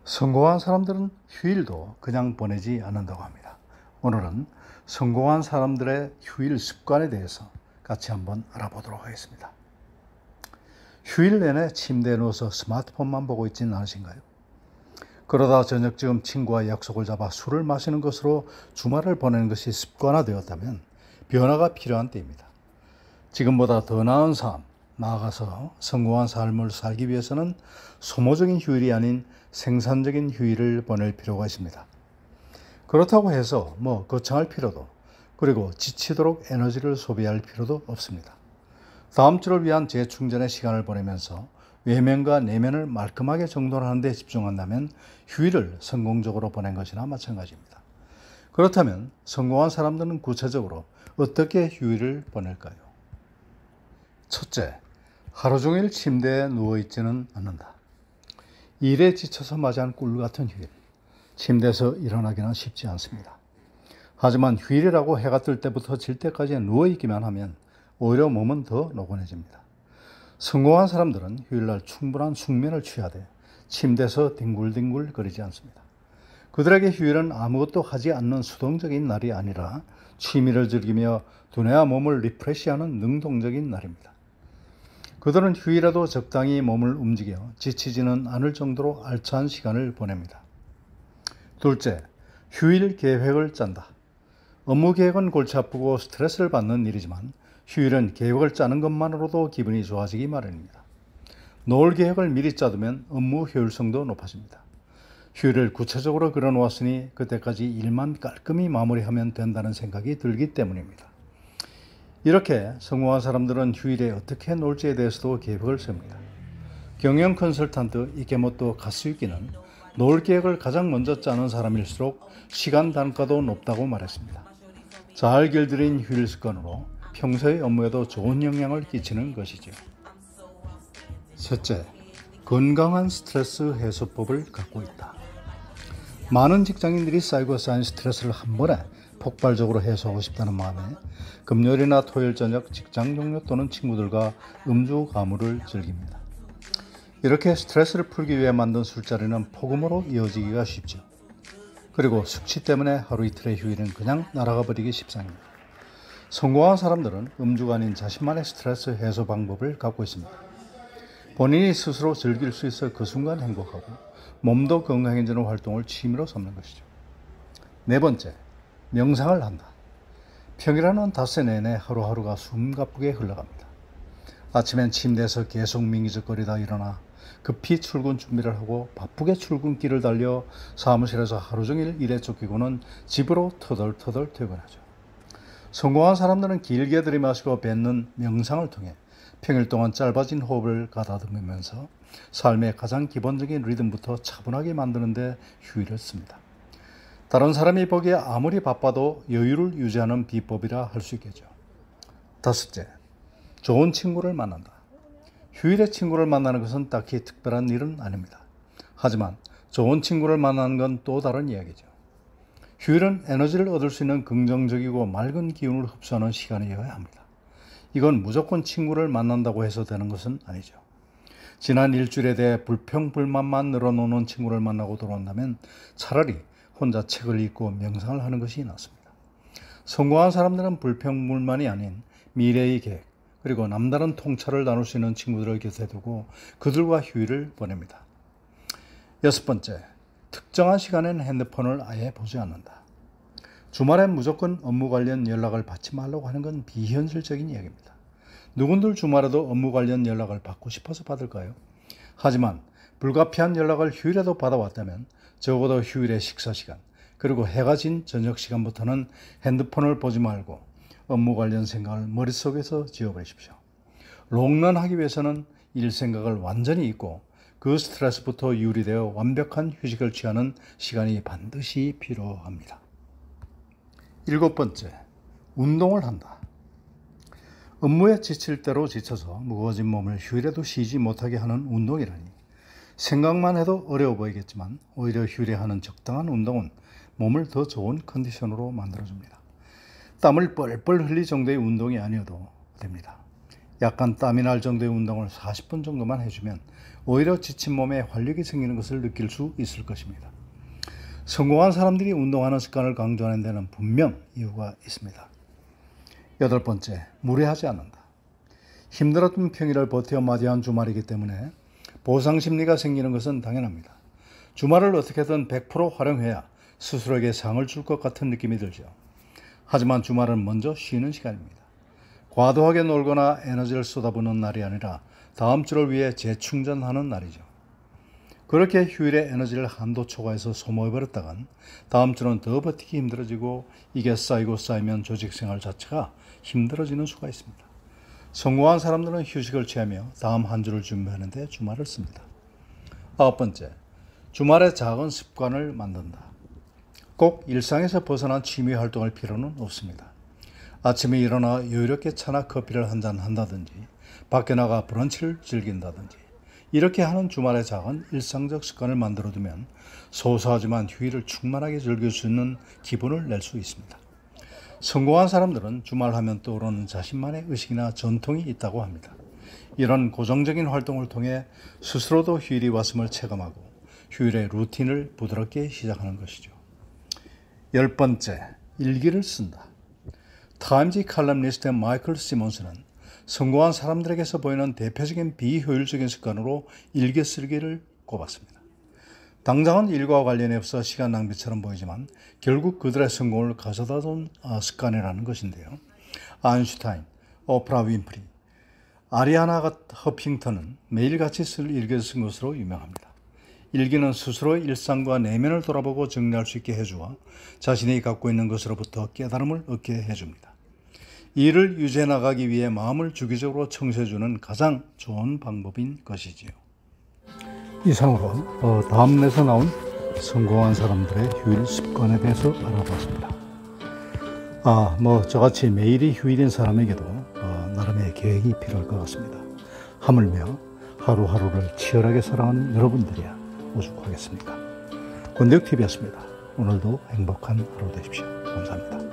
성공한 사람들은 휴일도 그냥 보내지 않는다고 합니다. 오늘은 성공한 사람들의 휴일 습관에 대해서 같이 한번 알아보도록 하겠습니다. 휴일 내내 침대에 누워서 스마트폰만 보고 있지는 않으신가요? 그러다 저녁쯤 친구와 약속을 잡아 술을 마시는 것으로 주말을 보내는 것이 습관화되었다면 변화가 필요한 때입니다. 지금보다 더 나은 삶, 나아가서 성공한 삶을 살기 위해서는 소모적인 휴일이 아닌 생산적인 휴일을 보낼 필요가 있습니다. 그렇다고 해서 거창할 필요도, 그리고 지치도록 에너지를 소비할 필요도 없습니다. 다음 주를 위한 재충전의 시간을 보내면서 외면과 내면을 말끔하게 정돈하는 데 집중한다면 휴일을 성공적으로 보낸 것이나 마찬가지입니다. 그렇다면 성공한 사람들은 구체적으로 어떻게 휴일을 보낼까요? 첫째, 하루 종일 침대에 누워있지는 않는다. 일에 지쳐서 맞이한 꿀 같은 휴일, 침대에서 일어나기는 쉽지 않습니다. 하지만 휴일이라고 해가 뜰 때부터 질 때까지 누워있기만 하면 오히려 몸은 더 노곤해집니다. 성공한 사람들은 휴일날 충분한 숙면을 취하되 침대에서 뒹굴뒹굴 거리지 않습니다. 그들에게 휴일은 아무것도 하지 않는 수동적인 날이 아니라 취미를 즐기며 두뇌와 몸을 리프레시하는 능동적인 날입니다. 그들은 휴일에도 적당히 몸을 움직여 지치지는 않을 정도로 알찬 시간을 보냅니다. 둘째, 휴일 계획을 짠다. 업무 계획은 골치 아프고 스트레스를 받는 일이지만 휴일은 계획을 짜는 것만으로도 기분이 좋아지기 마련입니다. 놓을 계획을 미리 짜두면 업무 효율성도 높아집니다. 휴일을 구체적으로 그려놓았으니 그때까지 일만 깔끔히 마무리하면 된다는 생각이 들기 때문입니다. 이렇게 성공한 사람들은 휴일에 어떻게 놀지에 대해서도 계획을 세웁니다. 경영 컨설턴트 이케모토 카스유키는 놀 계획을 가장 먼저 짜는 사람일수록 시간 단가도 높다고 말했습니다. 잘 길들인 휴일 습관으로 평소의 업무에도 좋은 영향을 끼치는 것이죠. 셋째, 건강한 스트레스 해소법을 갖고 있다. 많은 직장인들이 쌓이고 쌓인 스트레스를 한 번에 폭발적으로 해소하고 싶다는 마음에 금요일이나 토요일 저녁 직장 동료 또는 친구들과 음주 가무를 즐깁니다. 이렇게 스트레스를 풀기 위해 만든 술자리는 폭음으로 이어지기가 쉽죠. 그리고 숙취 때문에 하루 이틀의 휴일은 그냥 날아가 버리기 십상입니다. 성공한 사람들은 음주가 아닌 자신만의 스트레스 해소 방법을 갖고 있습니다. 본인이 스스로 즐길 수 있어 그 순간 행복하고 몸도 건강해지는 활동을 취미로 삼는 것이죠. 네 번째, 명상을 한다. 평일에는 닷새 내내 하루하루가 숨가쁘게 흘러갑니다. 아침엔 침대에서 계속 민기적거리다 일어나 급히 출근 준비를 하고 바쁘게 출근길을 달려 사무실에서 하루 종일 일에 쫓기고는 집으로 터덜터덜 퇴근하죠. 성공한 사람들은 길게 들이마시고 뱉는 명상을 통해 평일 동안 짧아진 호흡을 가다듬으면서 삶의 가장 기본적인 리듬부터 차분하게 만드는 데 휴일을 씁니다. 다른 사람이 보기에 아무리 바빠도 여유를 유지하는 비법이라 할 수 있겠죠. 다섯째, 좋은 친구를 만난다. 휴일에 친구를 만나는 것은 딱히 특별한 일은 아닙니다. 하지만 좋은 친구를 만나는 건 또 다른 이야기죠. 휴일은 에너지를 얻을 수 있는 긍정적이고 맑은 기운을 흡수하는 시간이어야 합니다. 이건 무조건 친구를 만난다고 해서 되는 것은 아니죠. 지난 일주일에 대해 불평불만만 늘어놓는 친구를 만나고 돌아온다면 차라리 혼자 책을 읽고 명상을 하는 것이 낫습니다. 성공한 사람들은 불평불만이 아닌 미래의 계획, 그리고 남다른 통찰을 나눌 수 있는 친구들을 곁에 두고 그들과 휴일을 보냅니다. 여섯 번째, 특정한 시간엔 핸드폰을 아예 보지 않는다. 주말엔 무조건 업무 관련 연락을 받지 말라고 하는 건 비현실적인 이야기입니다. 누군들 주말에도 업무 관련 연락을 받고 싶어서 받을까요? 하지만 불가피한 연락을 휴일에도 받아왔다면 적어도 휴일의 식사 시간, 그리고 해가 진 저녁 시간부터는 핸드폰을 보지 말고 업무 관련 생각을 머릿속에서 지워버리십시오. 롱런하기 위해서는 일 생각을 완전히 잊고 그 스트레스부터 유리되어 완벽한 휴식을 취하는 시간이 반드시 필요합니다. 일곱 번째, 운동을 한다. 업무에 지칠 대로 지쳐서 무거워진 몸을 휴일에도 쉬지 못하게 하는 운동이라니 생각만 해도 어려워 보이겠지만 오히려 휴일에 하는 적당한 운동은 몸을 더 좋은 컨디션으로 만들어줍니다. 땀을 뻘뻘 흘릴 정도의 운동이 아니어도 됩니다. 약간 땀이 날 정도의 운동을 40분 정도만 해주면 오히려 지친 몸에 활력이 생기는 것을 느낄 수 있을 것입니다. 성공한 사람들이 운동하는 습관을 강조하는 데는 분명 이유가 있습니다. 8번째, 무례하지 않는다. 힘들었던 평일을 버텨 맞이한 주말이기 때문에 보상 심리가 생기는 것은 당연합니다. 주말을 어떻게든 100% 활용해야 스스로에게 상을 줄 것 같은 느낌이 들죠. 하지만 주말은 먼저 쉬는 시간입니다. 과도하게 놀거나 에너지를 쏟아붓는 날이 아니라 다음 주를 위해 재충전하는 날이죠. 그렇게 휴일에 에너지를 한도 초과해서 소모해버렸다간 다음 주는 더 버티기 힘들어지고 이게 쌓이면 조직생활 자체가 힘들어지는 수가 있습니다. 성공한 사람들은 휴식을 취하며 다음 한 주를 준비하는 데 주말을 씁니다. 9번째, 주말에 작은 습관을 만든다. 꼭 일상에서 벗어난 취미 활동할 필요는 없습니다. 아침에 일어나 여유롭게 차나 커피를 한잔 한다든지 밖에 나가 브런치를 즐긴다든지 이렇게 하는 주말의 작은 일상적 습관을 만들어두면 소소하지만 휴일을 충만하게 즐길 수 있는 기분을 낼 수 있습니다. 성공한 사람들은 주말 하면 떠오르는 자신만의 의식이나 전통이 있다고 합니다. 이런 고정적인 활동을 통해 스스로도 휴일이 왔음을 체감하고 휴일의 루틴을 부드럽게 시작하는 것이죠. 10번째, 일기를 쓴다. 타임지 칼럼니스트 마이클 시몬스는 성공한 사람들에게서 보이는 대표적인 비효율적인 습관으로 일기 쓰기를 꼽았습니다. 당장은 일과 관련이 없어 시간 낭비처럼 보이지만 결국 그들의 성공을 가져다준 습관이라는 것인데요. 아인슈타인, 오프라 윈프리, 아리아나 허핑턴은 매일같이 쓸 일기를 쓴 것으로 유명합니다. 일기는 스스로의 일상과 내면을 돌아보고 정리할 수 있게 해주어 자신이 갖고 있는 것으로부터 깨달음을 얻게 해줍니다. 이를 유지해 나가기 위해 마음을 주기적으로 청소해주는 가장 좋은 방법인 것이지요. 이상으로 다음에서 나온 성공한 사람들의 휴일 습관에 대해서 알아봤습니다. 저같이 매일이 휴일인 사람에게도 나름의 계획이 필요할 것 같습니다. 하물며 하루하루를 치열하게 살아가는 여러분들이야 오죽하겠습니까? 권대욱TV였습니다. 오늘도 행복한 하루 되십시오. 감사합니다.